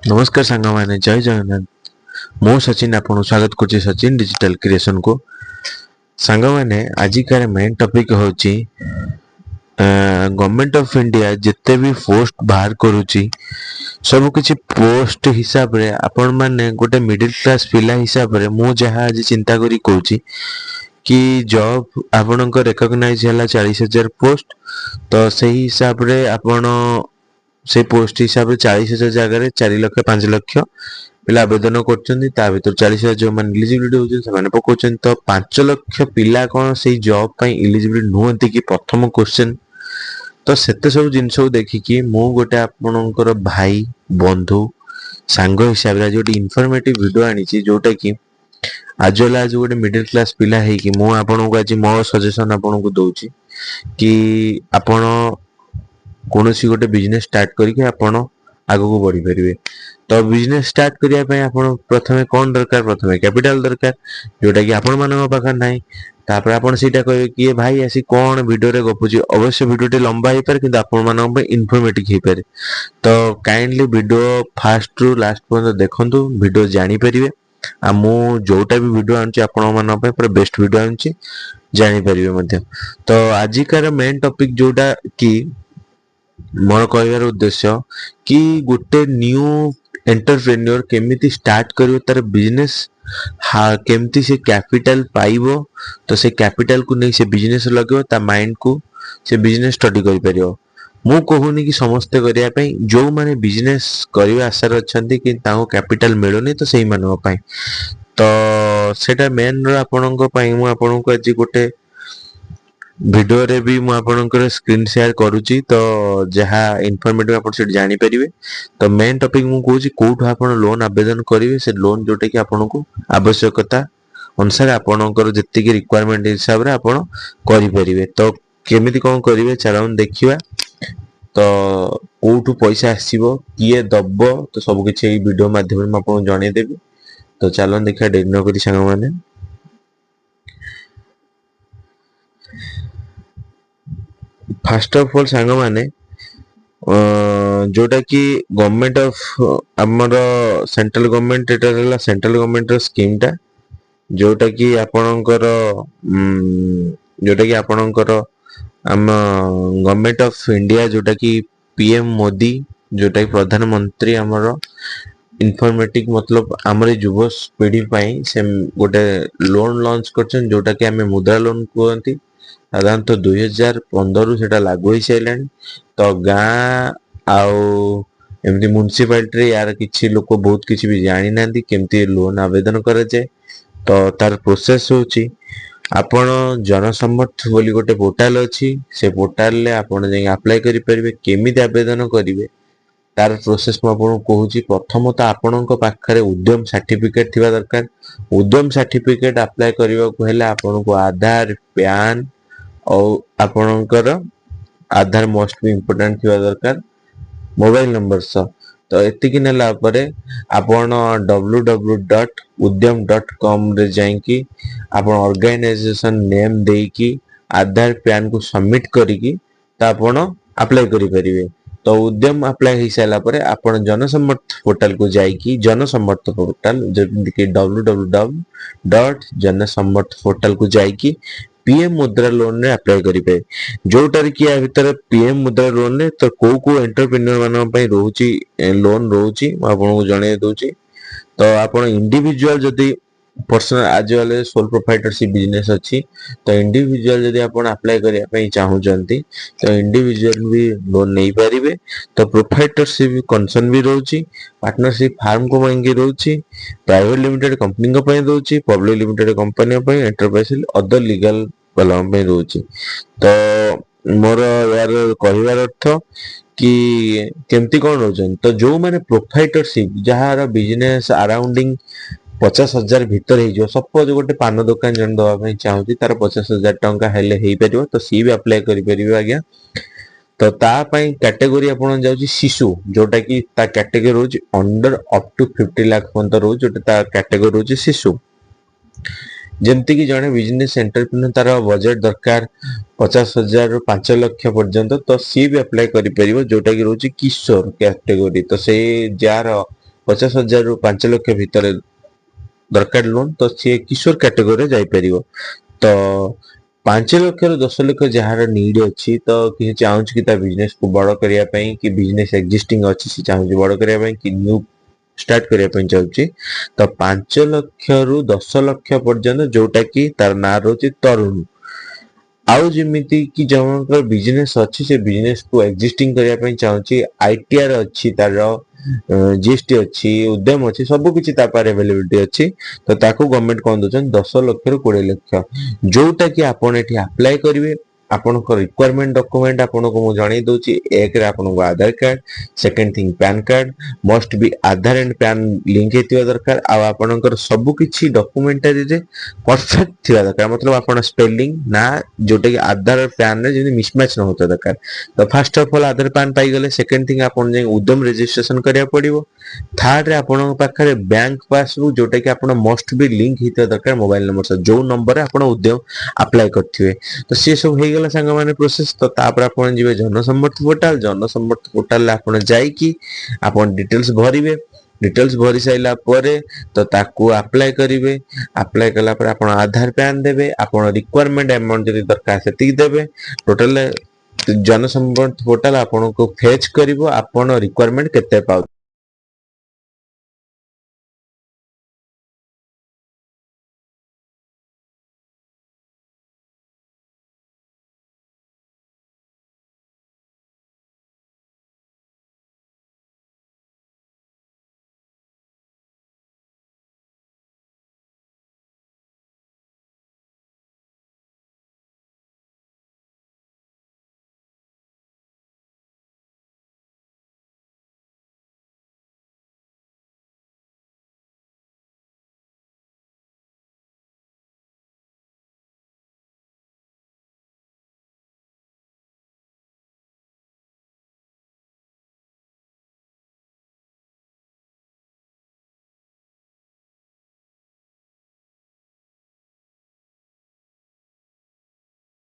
नमस्कार सांग मैंने जय जगन्नाथ मु सचिन आपको स्वागत कर सचिन डिजिटल क्रिएशन को सांग मैंने आजिकार मेन टॉपिक हूँ गवर्नमेंट ऑफ इंडिया जिते भी पोस्ट बाहर करुच्ची सब किसी पोस्ट हिसाब रे आपण माने गोटे मिडिल क्लास पिला हिसाब रे मु जहाँ आज चिंता करी कहूची कि जॉब आपणकर रिकॉग्नाइज है 40,000 पोस्ट तो सही हिसाब रे आपण से पोस्ट हिसाब से 40,000 जगह 4 लाख 5 लाख पिला आवेदन कर 40,000 जो मैंने इलिजिबिलिटी होती पकाउन तो 5 लाख पिला कौन से जॉब पर इलिजिबिलिटी नुहति कि प्रथम क्वेश्चन तो सेते सब जिनस देखिकी मु गोटे आपणकर भाई बंधु सांग हिसाब से गोटे इनफॉर्मेटिव वीडियो आनी जोटा कि आज आज गोटे मिडिल क्लास पिला है कि मु आपन को आज मो सजेशन आपन को दउची कि आपण कौन सी गोटे बिजनेस स्टार्ट करके आपण आग को बढ़ी पारे तो बिजनेस स्टार्ट करने प्रथम कौन दरकार प्रथम कैपिटल दरकार जोटा कि आपण मान पाखे ना तापर आप कहे कि भाई आसी कौन वीडियो रे गपुची अवश्य वीडियो लंबा हो पारे कि आपण मान इनफॉर्मेटिव हो पारे तो काइंडली वीडियो फास्ट रु लास्ट पर्यंत देखंतु वीडियो जानी परिवे आ मु जोटा भी वीडियो आनुची आपण मान पूरा बेस्ट वीडियो आनुची जानी परिवे मध्य तो आजिकार मेन टॉपिक जोटा कि मोर कहबार उद्देश्य कि गोटे न्यू एंटरप्रेन्योर केमिति स्टार्ट करियो तार बिजनेस केमिति से कैपिटल पाइबो तो से कैपिटल को नहीं से बिजनेस लगेबो ता माइंड को से बिजनेस स्टडी करि परियो मु कहूनी कि समस्ते करिया पई जो माने बिजनेस करिवा आशा रछंती कि ताको कैपिटल मिलुनी तो सही मानव पई तो सेटा मेन रो आपनक पई मु आपनको आज गोटे वीडियो रे भी मु आपनकर स्क्रीन शेयर करूची तो जहा इनफॉर्मेटिव आपण से जानि परिवे तो मेन टॉपिक मु कहूची कोठो आपण लोन आवेदन करिवे से लोन जोटे कि आपनको आवश्यकता अनुसार आपनकर जत्ति की रिक्वायरमेंट हिसाब रे आपण करि परिवे तो केमिति कोन करिवे चलाउन देखिबा तो कोठो पैसा आसीबो किए दबो तो सब किछि ए वीडियो माध्यम में आपन जणे देबी तो चलन देखा डेरी न करी संग माने फर्स्ट ऑफ ऑल सांग माने जोटा कि गवर्नमेंट ऑफ हमर सेंट्रल गवर्नमेंट एटा रहला सेंट्रल गवर्नमेंट रो स्कीम टा जोटा कि आपणकर आम गवर्नमेंट ऑफ इंडिया जोटा कि पीएम मोदी जोटा कि प्रधानमंत्री हमर इनफॉर्मेटिव मतलब हमर युवा पीढ़ी पाई से गोटे लोन लॉन्च करछन जोटा कि हमें मुद्रा लोन कहंती साधारणतः 2015 से लागू हो सारे तो गाँ आमती म्यूनिसिपालिटी यार किसी लोक बहुत किसी भी जानी ना केमती लोन आवेदन करे तो तार प्रोसेस होची आपण जनसमर्थ बोली गोटे पोर्टाल अच्छी से पोर्टाल ले आपण जाई अप्लाई करि परिबे केमिति आवेदन करिवे तार प्रोसेस मु आपन कहूची प्रथमतः आपनक पाखरे उद्यम सर्टिफिकेट थिबा दरकार उद्यम सर्टिफिकेट अप्लाई करबा को हेले आपनको आधार पैन और आपणकर आधार मोस्ट भी इम्पोर्टेंट थिबा दरकार मोबाइल नंबर सह तो एतिकी नेला परे आपण www.udyam.com रे जाईकी आपण ऑर्गेनाइजेशन नेम देकी आधार पैन को सबमिट करिकी त आपण अप्लाई करि परिवे तो उद्यम अप्लाई हो सारा पर आपण जनसमर्थ पोर्टल को जाइकी जनसमर्थ पोर्टल जमिति कि www.जनसमर्थ पोर्टल को जाइकी पीएम मुद्रा लोन रे अप्लाई करिवे जोटार कि या भीतर पीएम मुद्रा लोन रे तो को एंटरप्रेन्योर मानन पई रहउची लोन रहउची आपन को जणे दोची तो आपण इंडिविजुअल जदी पर्सनल आज वाले सोल प्रोप्राइटरशिप बिजनेस अच्छी तो इंडिविजुअल जदी आपण अप्लाई करिया पई चाहू जंती तो इंडिविजुअल भी लोन नहीं पारिबे तो प्रोप्राइटरशिप कंसर्न भी रहउची पार्टनरशिप फार्म को मांगी रहउची प्राइवेट लिमिटेड कंपनी को पई दोची पब्लिक लिमिटेड कंपनी पई एंटरप्राइज अदर लीगल वाला पई रहउची तो मोर यार कहबार अर्थ कि केमती कौन रोचन तो जो माने प्रोप्राइटरशिप जहार बिजनेस अराउंडिंग 50,000 भीतर हो सपोज गोटे पान दुकान जन दवा चाहूँ तार 50,000 टंका हेले हो पार तो सी भी अप्लाई करें आज्ञा तो तापाई कैटेगोरी आपन जाउची शिशु जोटा कि ता कैटेगोरी रोज अंडर अप टू 50 लाख पर्यंत रोज जोटा ता कैटेगोरी रोज शिशु जमती कि जने बिजनेस एंटरप्रेन्योर तार बजेट दरकार 50,000 रु 5 लाख पर्यंत तो सी भी अप्लाई करि परिबो जोटा कि रोची किशोर कैटेगोरी तो से जार 50,000 ରୁ 5 ଲକ୍ଷ ଭିତରେ दरकार लोन तो सी किशोर कैटेगोरी जापर तो 5 लक्ष रू 10 लक्ष जार नीड अच्छी तो किसी चाहूँ कि बिजनेस को बड़ करने कि बिजनेस एक्जिस्टिंग अच्छी सी चाहूँ बड़ करने कि न्यू स्टार्ट करने चाहूँ तो 5 लक्ष रू 10 लक्ष पर्यंत जोटा कि तार ना रोचे तरुण आउ जमीती कि जो बिजनेस अच्छी से बिजनेस को एक्जिस्टिंग करने चाहूँ आईटीआर अच्छी तार जीएसटी अच्छी उद्यम अच्छी सब किसी अवेलेबिलिटी अच्छी तो ताकू गवर्नमेंट कौन दौरान 10 लक्ष रू 20 लक्ष जोटा कि आपन एठी अप्लाई करिवे आपन को रिक्वायरमेंट डॉक्यूमेंट आपन को मु जणाई दोची एक रे आपन को Aadhaar card second thing PAN card must be Aadhaar and PAN link हेतिवा दरकार आ आपन को सब किछि डॉक्यूमेंटरी रे परफेक्ट थिवा दरकार मतलब आपन स्पेलिंग ना जोटा कि आधार पैन रे जे मिसमैच न होता दरकार तो first of all Aadhaar PAN पाई गले सेकंड थिंग आपन जे उद्यम रजिस्ट्रेशन करिया पड़िवो थर्ड रे आपन पाखरे बैंक पासबुक जोटा कि आपन मस्ट बी लिंक हेतिवा दरकार मोबाइल नंबर से जो नंबर रे आपन उद्यम अप्लाई करथिवे तो से सब हे गला संग माने प्रोसेस तो तापर आपन जिवे जनसम्मत पोर्टल आपन जाई कि आपन डिटेल्स भरिवे डिटेल्स भरी साइला परे तो ताकू अप्लाई करिवे अप्लाई कला पर आपन आधार पैन देबे आपन रिक्वायरमेंट अमाउंट जदी दरकार सेति देबे टोटल जनसम्मत पोर्टल आपन को फेच करिवो आपन रिक्वायरमेंट केते पाउ